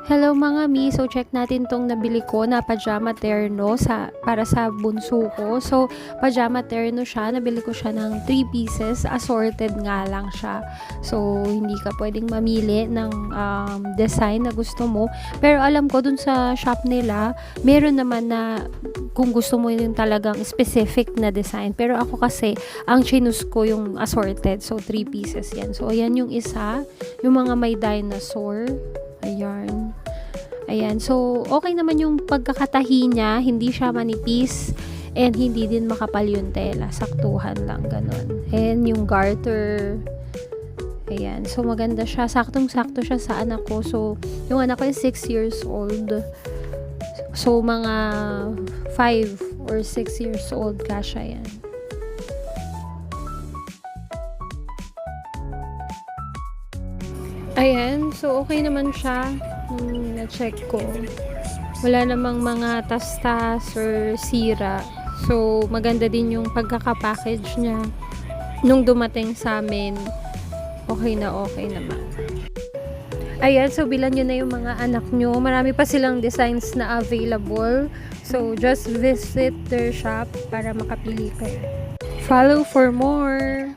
Hello mga mi, so check natin tong nabili ko na pajama terno para sa bunso ko. So pajama terno siya, nabili ko siya ng 3 pieces, assorted nga lang siya. So hindi ka pwedeng mamili ng design na gusto mo. Pero alam ko dun sa shop nila, meron naman na kung gusto mo yung talagang specific na design. Pero ako kasi, ang chinus ko yung assorted. So 3 pieces yan. So ayan yung isa, yung mga may dinosaur. Ayan. Ayan. So, okay naman yung pagkakatahi niya. Hindi siya manipis. And hindi din makapal yung tela. Saktuhan lang. Ganon. And yung garter. Ayan. So, maganda siya. Saktong-sakto siya sa anak ko. So, yung anak ko is 6 years old. So, mga 5 or 6 years old kasya yan. Ayan, so okay naman siya nung na-check ko. Wala namang mga tastas or sira. So, maganda din yung pagkakapackage niya. Nung dumating sa amin, okay naman. Ayan, so bilan nyo na yung mga anak nyo. Marami pa silang designs na available. So, just visit their shop para makapili kayo. Follow for more!